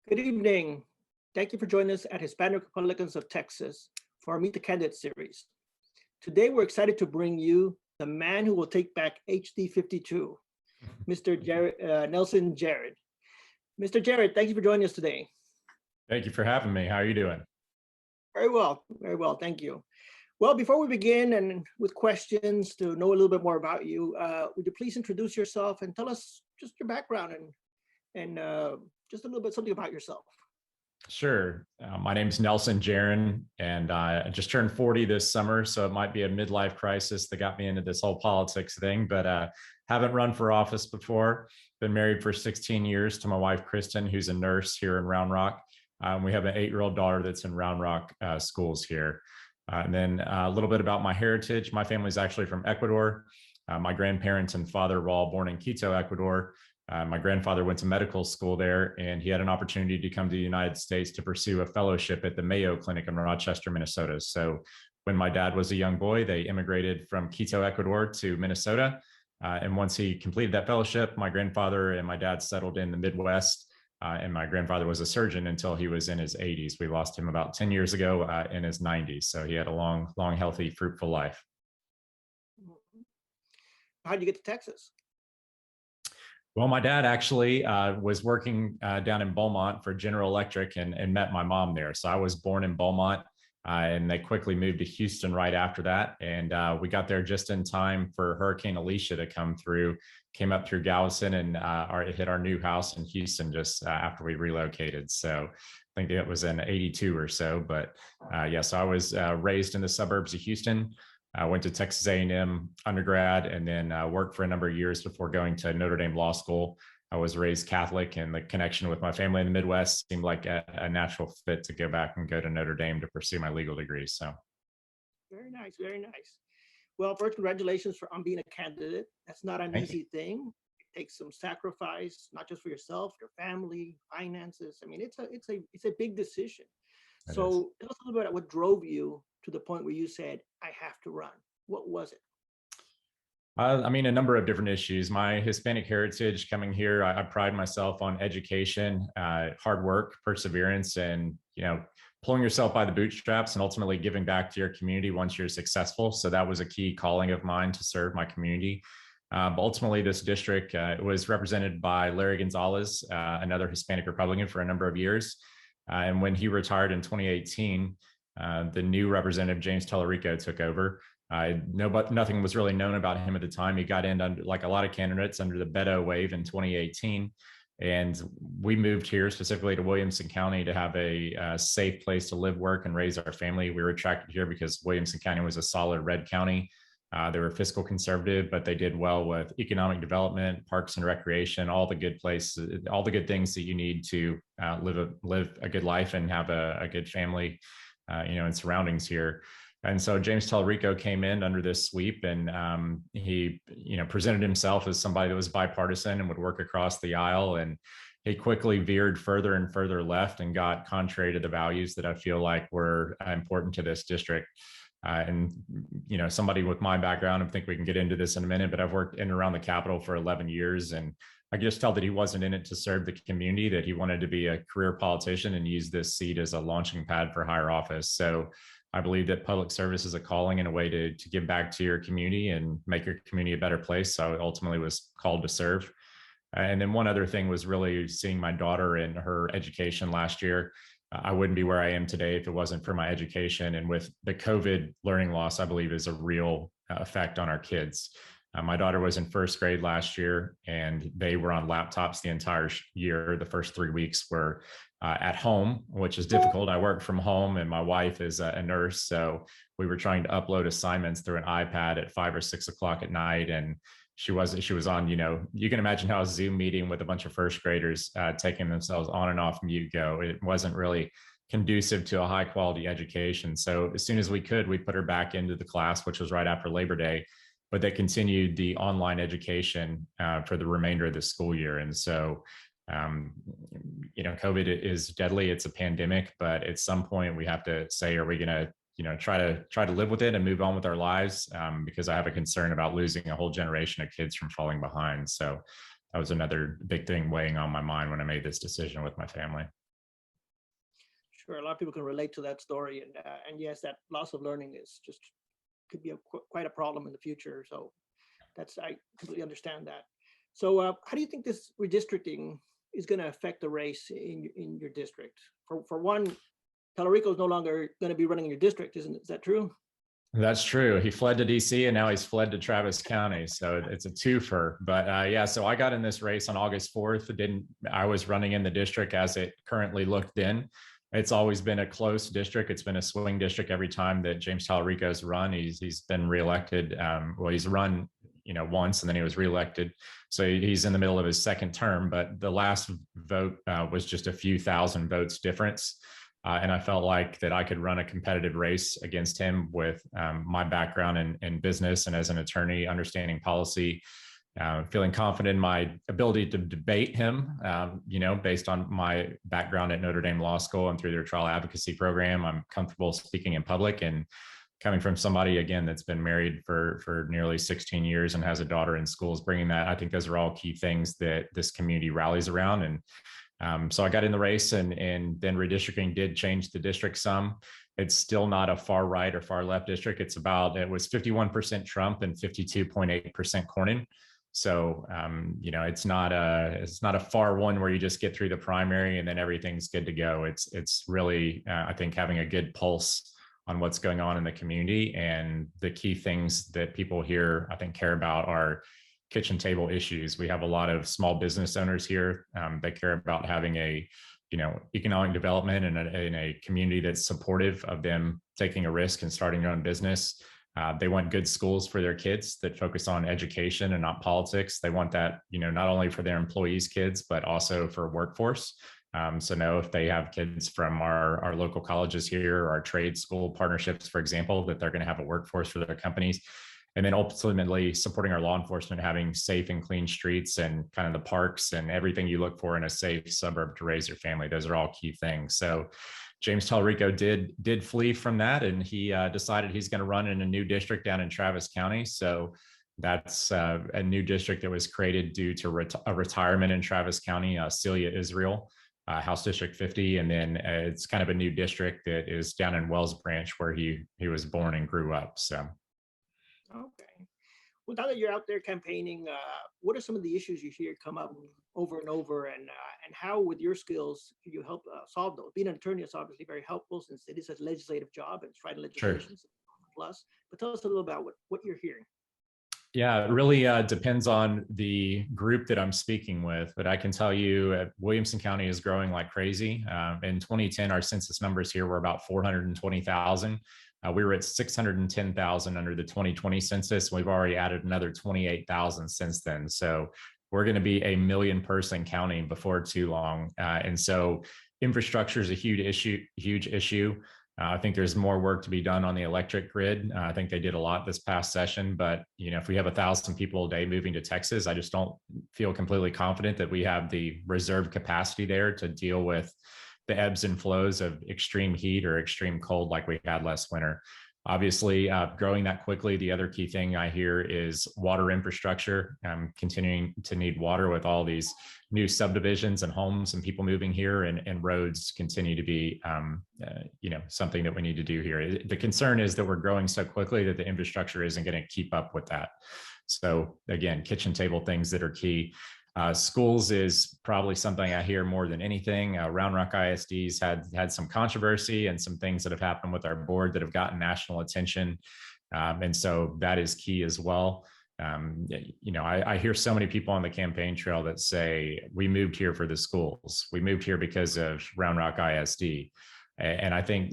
Good evening. Thank you for joining us at Hispanic Republicans of Texas for our Meet the Candidate series. Today, we're excited to bring you the man who will take back HD 52, Mr. Nelson Jarrin. Mr. Jarrin, thank you for joining us today. Thank you for having me. How are you doing? Very well, thank you. Well, before we begin and with questions to know a little bit more about you, would you please introduce yourself and tell us just your background and just a little bit something about yourself. Sure. My name is Nelson Jarrin, and I just turned 40 this summer, so it might be a midlife crisis that got me into this whole politics thing, but haven't run for office before. Been married for 16 years to my wife, Kristen, who's a nurse here in Round Rock. We have an 8-year-old daughter that's in Round Rock schools here. And then a little bit about my heritage. My family is actually from Ecuador. My grandparents and father were all born in Quito, Ecuador. My grandfather went to medical school there, and he had an opportunity to come to the United States to pursue a fellowship at the Mayo Clinic in Rochester, Minnesota. So when my dad was a young boy, they immigrated from Quito, Ecuador to Minnesota. And once he completed that fellowship, my grandfather and my dad settled in the Midwest. And my grandfather was a surgeon until he was in his 80s. We lost him about 10 years ago in his 90s. So he had a long, healthy, fruitful life. How did you get to Texas? Well, my dad actually was working down in Beaumont for General Electric and met my mom there. So I was born in Beaumont, and they quickly moved to Houston right after that. And we got there just in time for Hurricane Alicia to come through, came up through Galveston, and it hit our new house in Houston just after we relocated. So I think it was in 82 or so. But yes, I was raised in the suburbs of Houston. I went to Texas A&M undergrad and then worked for a number of years before going to Notre Dame Law School. I was raised Catholic, and the connection with my family in the Midwest seemed like a natural fit to go back and go to Notre Dame to pursue my legal degree. So, very nice, very nice. Well, first, congratulations on being a candidate. That's not an easy thing. It takes some sacrifice, not just for yourself, your family, finances. I mean, it's a big decision. So tell us a little bit about what drove you to the point where you said, I have to run. What was it? I mean, a number of different issues. My Hispanic heritage coming here, I pride myself on education, hard work, perseverance, and, pulling yourself by the bootstraps and ultimately giving back to your community once you're successful. So that was a key calling of mine, to serve my community. But ultimately, this district was represented by Larry Gonzalez, another Hispanic Republican, for a number of years. And when he retired in 2018, the new representative, James Tellerico, took over. Nothing was really known about him at the time. He got in under, like a lot of candidates, under the Beto wave in 2018. And we moved here specifically to Williamson County to have a safe place to live, work, and raise our family. We were attracted here because Williamson County was a solid red county. They were fiscal conservative, but they did well with economic development, parks and recreation, all the good places, all the good things that you need to live a good life and have a good family, and surroundings here. And so James Tellerico came in under this sweep, and he, presented himself as somebody that was bipartisan and would work across the aisle. And he quickly veered further and further left and got contrary to the values that I feel like were important to this district. And somebody with my background, I think we can get into this in a minute, but I've worked in and around the Capitol for 11 years, and I just felt that he wasn't in it to serve the community, that he wanted to be a career politician and use this seat as a launching pad for higher office. So I believe that public service is a calling and a way to give back to your community and make your community a better place. So I ultimately was called to serve. And then one other thing was really seeing my daughter in her education last year. I wouldn't be where I am today if it wasn't for my education. And with the COVID learning loss, I believe is a real effect on our kids. My daughter was in first grade last year, and they were on laptops the entire year. The first 3 weeks were at home, which is difficult. I work from home, and my wife is a nurse. So we were trying to upload assignments through an iPad at 5 or 6 o'clock at night. And she was on, you can imagine how a Zoom meeting with a bunch of first graders taking themselves on and off mute go. It wasn't really conducive to a high quality education. So as soon as we could, we put her back into the class, which was right after Labor Day, but they continued the online education for the remainder of the school year. And so, COVID is deadly. It's a pandemic, but at some point we have to say, are we going to try to live with it and move on with our lives, because I have a concern about losing a whole generation of kids from falling behind. So that was another big thing weighing on my mind when I made this decision with my family. Sure, a lot of people can relate to that story, and yes, that loss of learning is just could be quite a problem in the future. So that's I completely understand that. So how do you think this redistricting is going to affect the race in your district? For one, Talarico is no longer going to be running in your district, isn't it? Is that true? That's true. He fled to DC and now he's fled to Travis County. So it's a twofer. But yeah, so I got in this race on August 4th. I was running in the district as it currently looked then. It's always been a close district. It's been a swing district every time that James Talarico's run. He's been reelected. Well, he's run, once and then he was reelected. So he's in the middle of his second term, but the last vote was just a few thousand votes difference. And I felt like that I could run a competitive race against him with my background in business and as an attorney, understanding policy, feeling confident in my ability to debate him, based on my background at Notre Dame Law School and through their trial advocacy program. I'm comfortable speaking in public, and coming from somebody, again, that's been married for nearly 16 years and has a daughter in schools, bringing that, I think those are all key things that this community rallies around. And so I got in the race, and then redistricting did change the district some. It's still not a far right or far left district. It was 51% Trump and 52.8% Cornyn. So, it's not a far one where you just get through the primary and then everything's good to go. It's really, I think, having a good pulse on what's going on in the community, and the key things that people here, I think, care about are kitchen table issues. We have a lot of small business owners here that care about having economic development in a community that's supportive of them taking a risk and starting their own business. They want good schools for their kids that focus on education and not politics. They want that, not only for their employees' kids, but also for workforce. So know if they have kids from our local colleges here, our trade school partnerships, for example, that they're going to have a workforce for their companies. And then ultimately supporting our law enforcement, having safe and clean streets and kind of the parks and everything you look for in a safe suburb to raise your family. Those are all key things. So James Talarico did flee from that, and he decided he's going to run in a new district down in Travis County. So that's a new district that was created due to a retirement in Travis County, Celia Israel, House District 50. And then it's kind of a new district that is down in Wells Branch, where he was born and grew up. So. Okay. Well, now that you're out there campaigning, what are some of the issues you hear come up over and over, and how, with your skills, can you help solve those? Being an attorney is obviously very helpful, since it is a legislative job and it's writing legislation. Sure. Plus, but tell us a little about what you're hearing. Yeah, it really depends on the group that I'm speaking with, but I can tell you Williamson County is growing like crazy. In 2010, our census numbers here were about 420,000. We were at 610,000 under the 2020 census. We've already added another 28,000 since then. So we're going to be a 1 million person county before too long. And so infrastructure is a huge issue. I think there's more work to be done on the electric grid. I think they did a lot this past session, but if we have 1,000 people a day moving to Texas, I just don't feel completely confident that we have the reserve capacity there to deal with the ebbs and flows of extreme heat or extreme cold like we had last winter. Obviously, growing that quickly, the other key thing I hear is water infrastructure. Continuing to need water with all these new subdivisions and homes and people moving here, and roads continue to be, something that we need to do here. The concern is that we're growing so quickly that the infrastructure isn't going to keep up with that. So again, kitchen table things that are key. Schools is probably something I hear more than anything. Round Rock ISD's had some controversy and some things that have happened with our board that have gotten national attention. And so that is key as well. I hear so many people on the campaign trail that say, we moved here for the schools. We moved here because of Round Rock ISD. And I think,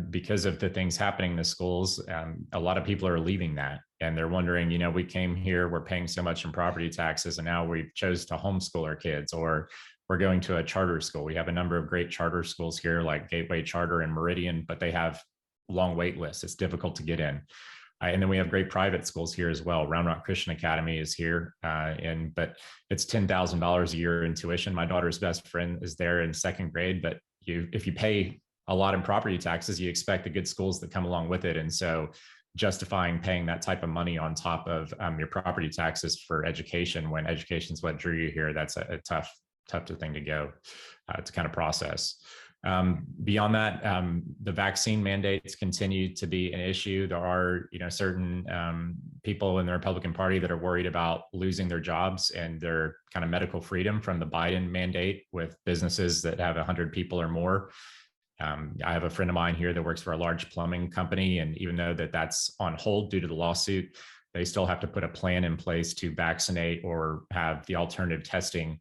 because of the things happening in the schools, a lot of people are leaving that. And they're wondering, we came here, we're paying so much in property taxes, and now we chose to homeschool our kids, or we're going to a charter school. We have a number of great charter schools here, like Gateway Charter and Meridian, but they have long wait lists. It's difficult to get in. And then we have great private schools here as well. Round Rock Christian Academy is here, but it's $10,000 a year in tuition. My daughter's best friend is there in second grade, but if you pay a lot in property taxes, you expect the good schools that come along with it. And so justifying paying that type of money on top of your property taxes for education, when education is what drew you here, that's a tough thing to go to kind of process. Beyond that, the vaccine mandates continue to be an issue. There are, certain people in the Republican Party that are worried about losing their jobs and their kind of medical freedom from the Biden mandate with businesses that have 100 people or more. I have a friend of mine here that works for a large plumbing company, and even though that's on hold due to the lawsuit, they still have to put a plan in place to vaccinate or have the alternative testing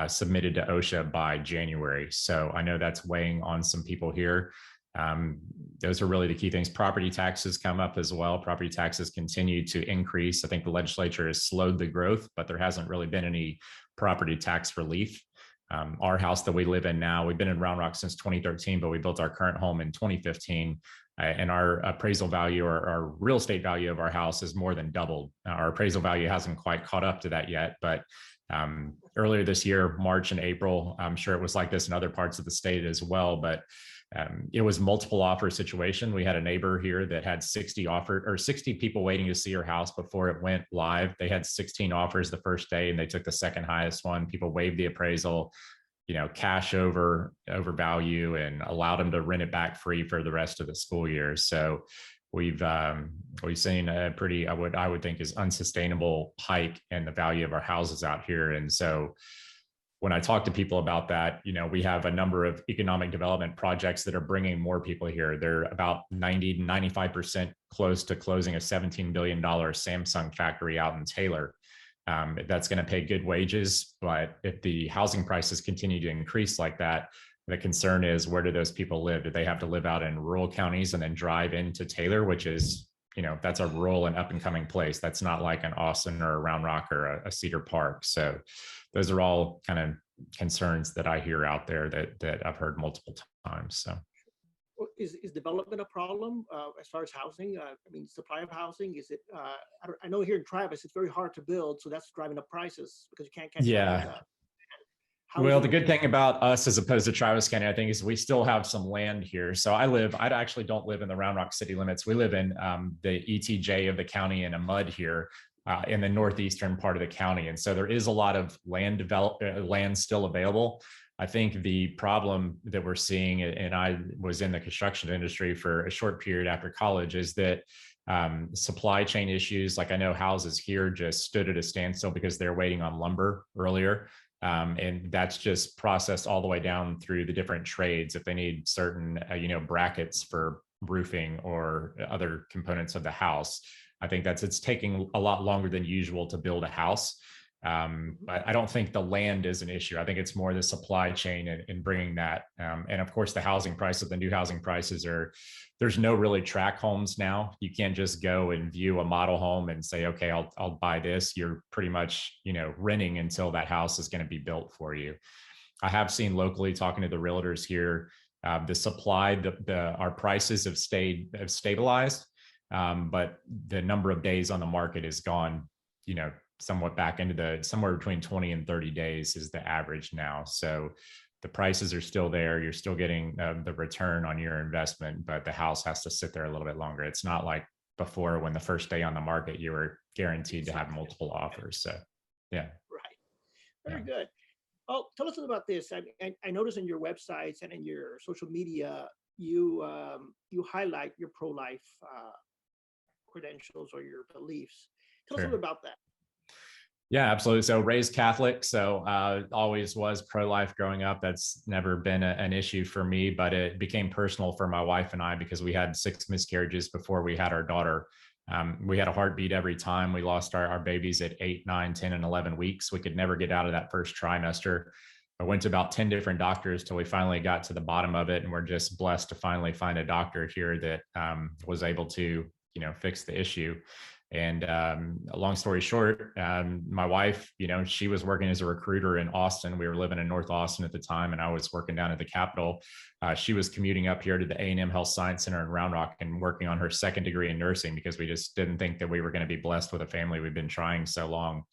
submitted to OSHA by January. So I know that's weighing on some people here. Those are really the key things. Property taxes come up as well. Property taxes continue to increase. I think the legislature has slowed the growth, but there hasn't really been any property tax relief. Our house that we live in now, we've been in Round Rock since 2013, but we built our current home in 2015. And our appraisal value, or our real estate value of our house, is more than doubled. Our appraisal value hasn't quite caught up to that yet, but earlier this year, March and April, I'm sure it was like this in other parts of the state as well, but it was multiple offer situation. We had a neighbor here that had 60 people waiting to see her house before it went live. They had 16 offers the first day, and they took the second highest one. People waived the appraisal, cash over value, and allowed them to rent it back free for the rest of the school year. So we've seen a pretty, I would think, is unsustainable hike in the value of our houses out here. And so when I talk to people about that, we have a number of economic development projects that are bringing more people here. They're about 90 to 95% close to closing a $17 billion Samsung factory out in Taylor. That's going to pay good wages, but if the housing prices continue to increase like that, the concern is, where do those people live? Do they have to live out in rural counties and then drive into Taylor, which is, that's a rural and up and coming place. That's not like an Austin or a Round Rock or a Cedar Park. So those are all kind of concerns that I hear out there that I've heard multiple times. So. Is development a problem as far as housing? Supply of housing, is it, I know here in Travis, it's very hard to build, so that's driving up prices because you can't catch Yeah. Well, the good thing about us as opposed to Travis County, I think, is we still have some land here. So I actually don't live in the Round Rock city limits. We live in the ETJ of the county in a mud here in the northeastern part of the county. And so there is a lot of land still available. I think the problem that we're seeing, and I was in the construction industry for a short period after college, is that supply chain issues, like I know houses here just stood at a standstill because they're waiting on lumber earlier. And that's just processed all the way down through the different trades. If they need certain, brackets for roofing or other components of the house, I think it's taking a lot longer than usual to build a house. But I don't think the land is an issue. I think it's more the supply chain and bringing that. And of course, the housing prices, the new housing prices there's no really track homes now. You can't just go and view a model home and say, okay, I'll buy this. You're pretty much, renting until that house is going to be built for you. I have seen locally, talking to the realtors here, the supply, our prices have stabilized, but the number of days on the market has gone, somewhat back into somewhere between 20 and 30 days is the average now. So the prices are still there. You're still getting the return on your investment, but the house has to sit there a little bit longer. It's not like before, when the first day on the market, you were guaranteed to have multiple offers. So, yeah. Right. Very good. Oh, tell us about this. I noticed in your websites and in your social media, you highlight your pro-life credentials or your beliefs. Tell us a little about that. Yeah, absolutely. So raised Catholic, so always was pro-life growing up. That's never been an issue for me, but it became personal for my wife and I because we had 6 miscarriages before we had our daughter. We had a heartbeat every time. We lost our babies at 8, 9, 10, and 11 weeks. We could never get out of that first trimester. I went to about 10 different doctors till we finally got to the bottom of it. And we're just blessed to finally find a doctor here that was able to, fix the issue. And long story short, my wife, she was working as a recruiter in Austin. We were living in North Austin at the time, and I was working down at the Capitol. She was commuting up here to the A&M Health Science Center in Round Rock and working on her second degree in nursing because we just didn't think that we were going to be blessed with a family. We've been trying so long.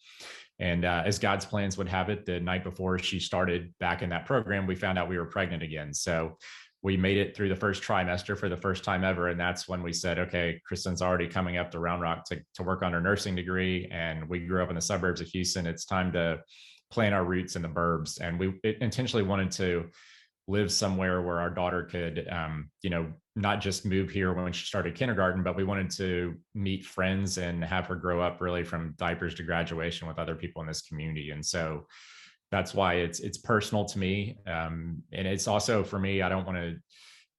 And as God's plans would have it, the night before she started back in that program, we found out we were pregnant again. So we made it through the first trimester for the first time ever. And that's when we said, okay, Kristen's already coming up to Round Rock to work on her nursing degree. And we grew up in the suburbs of Houston. It's time to plant our roots in the burbs, and we intentionally wanted to live somewhere where our daughter could, not just move here when she started kindergarten, but we wanted to meet friends and have her grow up really from diapers to graduation with other people in this community. And so that's why it's personal to me, and it's also for me. I don't want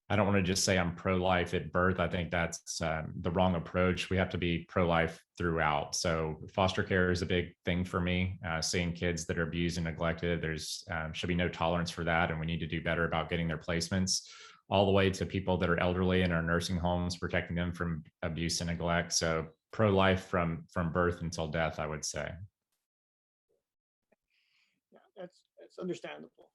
to just say I'm pro-life at birth. I think that's the wrong approach. We have to be pro-life throughout. So foster care is a big thing for me. Seeing kids that are abused and neglected, there's should be no tolerance for that, and we need to do better about getting their placements. All the way to people that are elderly in our nursing homes, protecting them from abuse and neglect. So pro-life from birth until death, I would say. Yeah, that's understandable.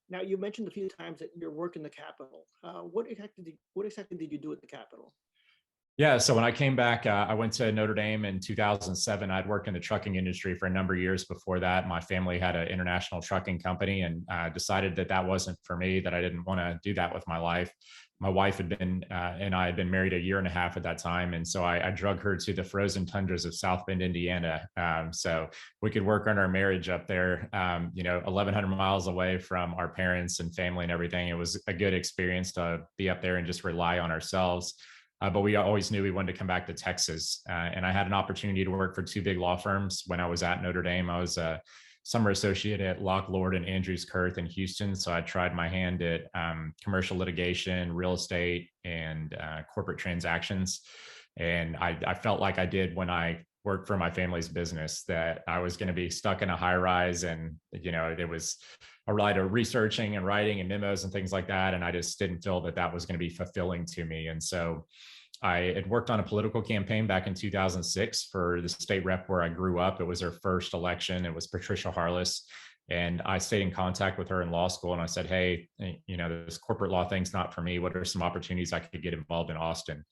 Now, you mentioned a few times that your work in the Capitol. What exactly did you do at the Capitol? Yeah, so when I came back, I went to Notre Dame in 2007. I'd worked in the trucking industry for a number of years before that. My family had an international trucking company, and decided that that wasn't for me, that I didn't want to do that with my life. My wife had been, and I had been married a year and a half at that time. And so I drug her to the frozen tundras of South Bend, Indiana. So we could work on our marriage up there, 1,100 miles away from our parents and family and everything. It was a good experience to be up there and just rely on ourselves. But we always knew we wanted to come back to Texas. And I had an opportunity to work for two big law firms when I was at Notre Dame. I was a summer associate at Locke Lord and Andrews Kurth in Houston. So I tried my hand at commercial litigation, real estate, and corporate transactions. And I felt like I did when I worked for my family's business, that I was going to be stuck in a high rise, and it was a lot of researching and writing and memos and things like that. And I just didn't feel that that was going to be fulfilling to me. And so I had worked on a political campaign back in 2006 for the state rep where I grew up. It was her first election. It was Patricia Harless. And I stayed in contact with her in law school. And I said, hey, this corporate law thing's not for me. What are some opportunities I could get involved in Austin?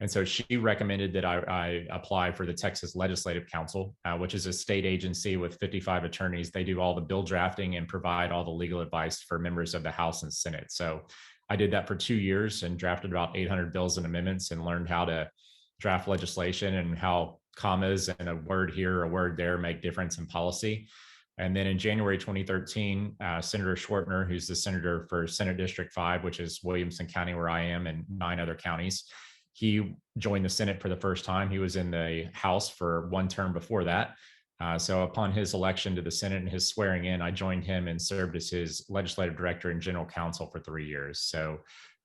And so she recommended that I apply for the Texas Legislative Council, which is a state agency with 55 attorneys. They do all the bill drafting and provide all the legal advice for members of the House and Senate. So I did that for 2 years and drafted about 800 bills and amendments, and learned how to draft legislation and how commas and a word here or a word there make difference in policy. And then in January 2013, Senator Schwartner, who's the senator for Senate District 5, which is Williamson County where I am, and 9 other counties, he joined the Senate for the first time. He was in the House for one term before that. So upon his election to the Senate and his swearing in, I joined him and served as his legislative director and general counsel for 3 years. So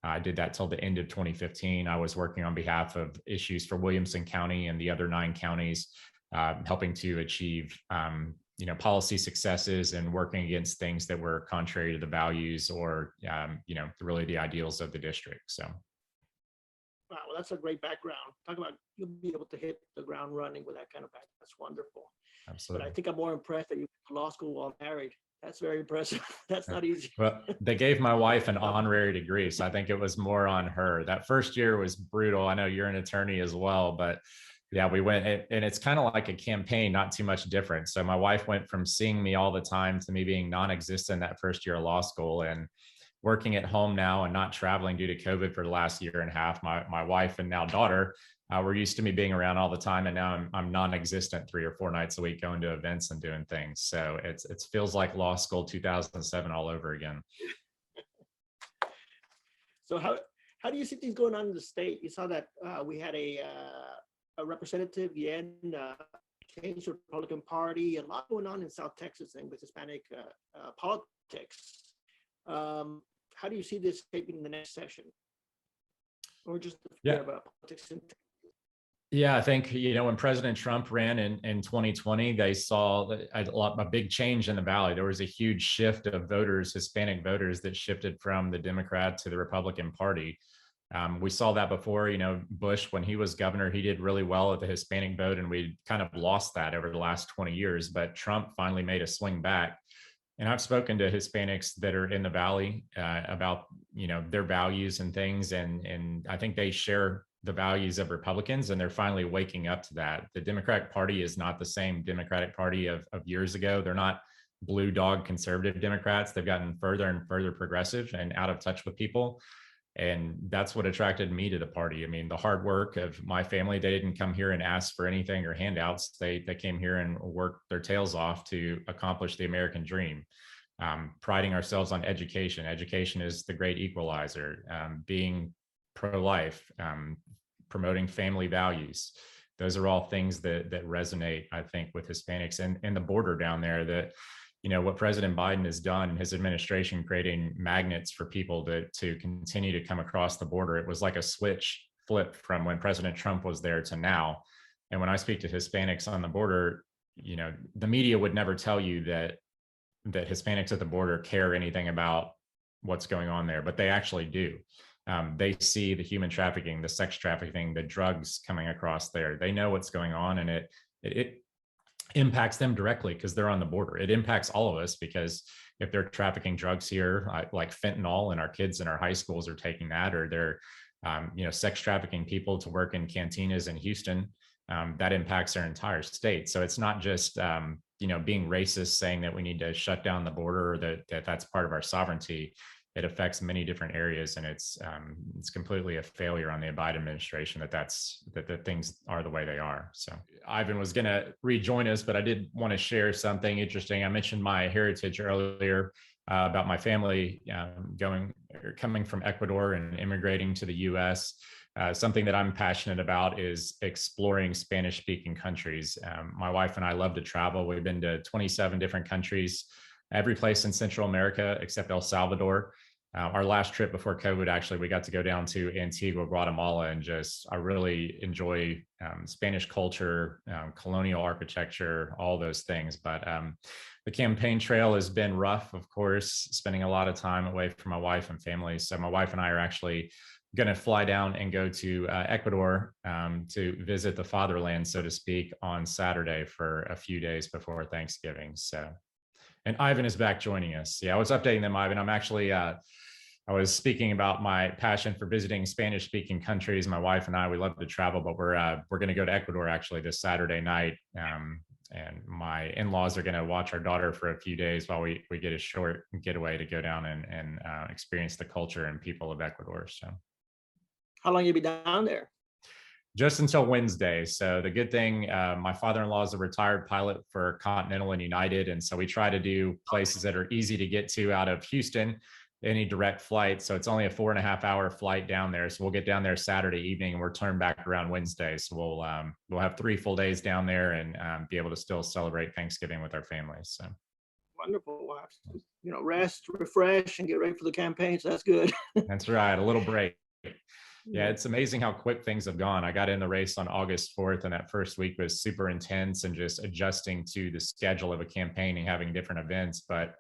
I did that till the end of 2015. I was working on behalf of issues for Williamson County and the other 9 counties, helping to achieve policy successes and working against things that were contrary to the values or really the ideals of the district. So. Wow, well, that's a great background. Talk about, you'll be able to hit the ground running with that kind of background. That's wonderful. Absolutely. But I think I'm more impressed that you went to law school while married. That's very impressive. That's not easy. Well, they gave my wife an honorary degree, so I think it was more on her. That first year was brutal. I know you're an attorney as well, but yeah, we went, and it's kind of like a campaign, not too much different. So my wife went from seeing me all the time to me being non-existent that first year of law school, and working at home now and not traveling due to COVID for the last year and a half. My wife and now daughter were used to me being around all the time, and now I'm non-existent 3 or 4 nights a week, going to events and doing things. So it feels like law school 2007 all over again. So how do you see things going on in the state? You saw that we had a representative, Yen, changed the Republican Party. A lot going on in South Texas and with Hispanic politics. How do you see this shaping in the next session? Or just about politics? Yeah, I think, when President Trump ran in 2020, they saw a big change in the Valley. There was a huge shift of voters, Hispanic voters, that shifted from the Democrat to the Republican Party. We saw that before, Bush, when he was governor, he did really well with the Hispanic vote, and we kind of lost that over the last 20 years. But Trump finally made a swing back. And I've spoken to Hispanics that are in the Valley about, their values and things. And I think they share the values of Republicans, and they're finally waking up to that. The Democratic Party is not the same Democratic Party of years ago. They're not blue dog conservative Democrats. They've gotten further and further progressive and out of touch with people. And that's what attracted me to the party. I mean, the hard work of my family, they didn't come here and ask for anything or handouts. They came here and worked their tails off to accomplish the American dream. Priding ourselves on education. Education is the great equalizer. Being pro-life, promoting family values. Those are all things that resonate, I think, with Hispanics and the border down there. That, you know, what President Biden has done, his administration creating magnets for people to continue to come across the border. It was like a switch flip from when President Trump was there to now. And when I speak to Hispanics on the border, you know, the media would never tell you that Hispanics at the border care anything about what's going on there, but they actually do. They see the human trafficking, the sex trafficking, the drugs coming across there. They know what's going on, and it impacts them directly because they're on the border. It impacts all of us because if they're trafficking drugs here, like fentanyl, and our kids in our high schools are taking that, or they're you know, sex trafficking people to work in cantinas in Houston, that impacts our entire state. So it's not just you know, being racist, saying that we need to shut down the border, or that that's part of our sovereignty. It affects many different areas, and it's completely a failure on the Biden administration that things are the way they are. So Ivan was going to rejoin us, but I did want to share something interesting. I mentioned my heritage earlier, about my family coming from Ecuador and immigrating to the U.S. Something that I'm passionate about is exploring Spanish-speaking countries. My wife and I love to travel. We've been to 27 different countries, every place in Central America except El Salvador. Our last trip before COVID, actually, we got to go down to Antigua, Guatemala, and I really enjoy Spanish culture, colonial architecture, all those things. But the campaign trail has been rough, of course, spending a lot of time away from my wife and family. So my wife and I are actually going to fly down and go to Ecuador to visit the fatherland, so to speak, on Saturday for a few days before Thanksgiving. So, and Ivan is back joining us. Yeah, I was updating them, Ivan. I'm actually, I was speaking about my passion for visiting Spanish-speaking countries. My wife and I, we love to travel, but we're going to go to Ecuador actually this Saturday night. And my in-laws are going to watch our daughter for a few days while we get a short getaway to go down and experience the culture and people of Ecuador. So, how long you be down there? Just until Wednesday. So the good thing, my father-in-law is a retired pilot for Continental and United. And so we try to do places that are easy to get to out of Houston, any direct flight. So it's only a 4.5-hour flight down there. So we'll get down there Saturday evening and we'll turn back around Wednesday. So we'll have 3 full days down there and be able to still celebrate Thanksgiving with our families. So wonderful. We'll have to, you know, rest, refresh, and get ready for the campaign. So that's good. That's right. A little break. Yeah, it's amazing how quick things have gone. I got in the race on August 4th, and that first week was super intense and just adjusting to the schedule of a campaign and having different events. But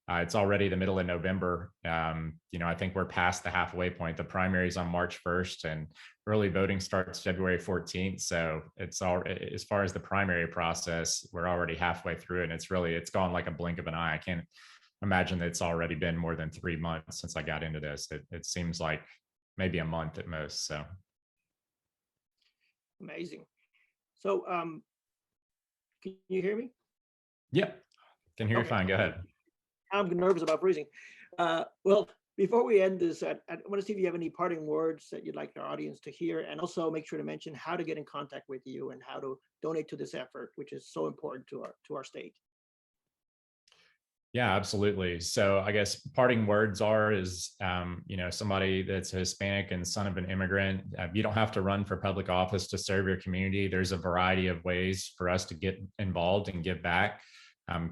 it's already the middle of November. You know, I think we're past the halfway point. The primary is on March 1st, and early voting starts February 14th. So it's all, as far as the primary process, we're already halfway through it. And it's gone like a blink of an eye. I can't imagine that it's already been more than 3 months since I got into this. It seems like maybe a month at most. So amazing. So can you hear me? Yep, can hear you fine. Go ahead. I'm nervous about freezing. Well, before we end this, I want to see if you have any parting words that you'd like our audience to hear, and also make sure to mention how to get in contact with you and how to donate to this effort, which is so important to our state. Yeah, absolutely. So I guess parting words is, you know, somebody that's a Hispanic and son of an immigrant, you don't have to run for public office to serve your community. There's a variety of ways for us to get involved and give back.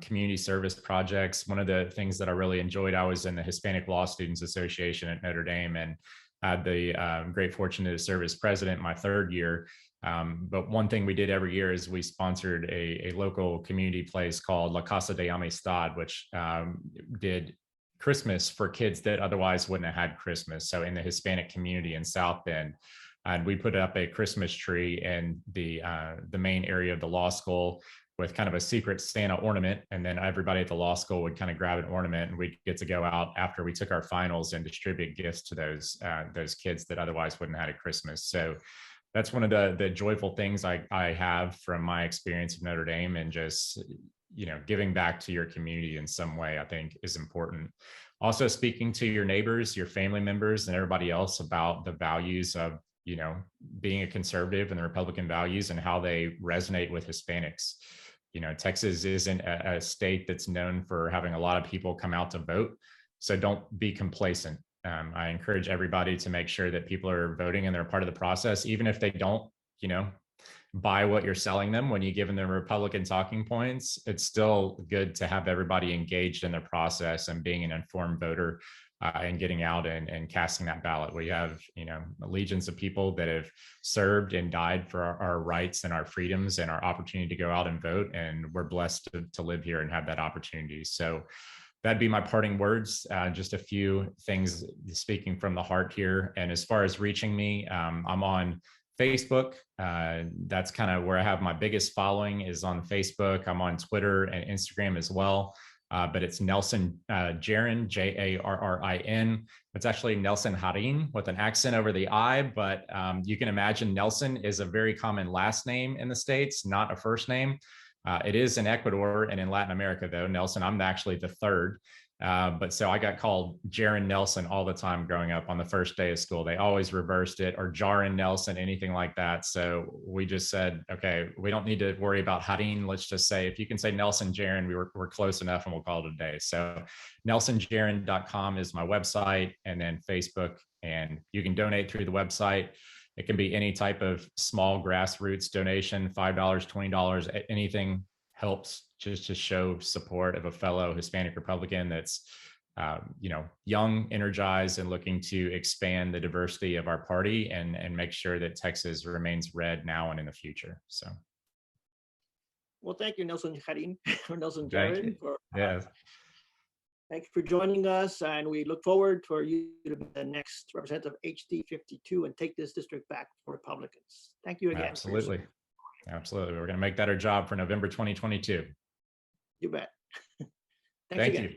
Community service projects. One of the things that I really enjoyed, I was in the Hispanic Law Students Association at Notre Dame, and had the great fortune to serve as president my 3rd year. But one thing we did every year is we sponsored a local community place called La Casa de Amistad, which did Christmas for kids that otherwise wouldn't have had Christmas. So in the Hispanic community in South Bend, and we put up a Christmas tree in the main area of the law school with kind of a secret Santa ornament. And then everybody at the law school would kind of grab an ornament, and we'd get to go out after we took our finals and distribute gifts to those kids that otherwise wouldn't have had a Christmas. So that's one of the joyful things I have from my experience of Notre Dame, and just, you know, giving back to your community in some way, I think is important. Also speaking to your neighbors, your family members, and everybody else about the values of, being a conservative and the Republican values and how they resonate with Hispanics. Texas isn't a state that's known for having a lot of people come out to vote. So don't be complacent. I encourage everybody to make sure that people are voting and they're part of the process, even if they don't, buy what you're selling them when you give them the Republican talking points. It's still good to have everybody engaged in the process and being an informed voter and getting out and casting that ballot. We have, legions of people that have served and died for our rights and our freedoms and our opportunity to go out and vote. And we're blessed to live here and have that opportunity. So that'd be my parting words. Just a few things speaking from the heart here. And as far as reaching me, I'm on Facebook. That's kind of where I have my biggest following, is on Facebook. I'm on Twitter and Instagram as well. But it's Nelson Jarrin, Jarrin. It's actually Nelson Jarrin with an accent over the I, but you can imagine Nelson is a very common last name in the States, not a first name. It is in Ecuador and in Latin America, though. Nelson, I'm actually the third. But so I got called Jarrin Nelson all the time growing up on the first day of school. They always reversed it, or Jarrin Nelson, anything like that. So we just said, okay, we don't need to worry about Harin. Let's just say, if you can say Nelson Jarrin, we're close enough and we'll call it a day. So nelsonjarrin.com is my website, and then Facebook, and you can donate through the website. It can be any type of small grassroots donation, $5, $20, anything helps, just to show support of a fellow Hispanic Republican that's, young, energized, and looking to expand the diversity of our party and make sure that Texas remains red now and in the future. So, well, thank you, Nelson Jarrin, or Nelson thank Jarrin, you. for Yeah, thank you for joining us, and we look forward for you to be the next representative HD 52 and take this district back for Republicans. Thank you again. absolutely. Absolutely. We're going to make that our job for November 2022. You bet. Thanks Thank again. you.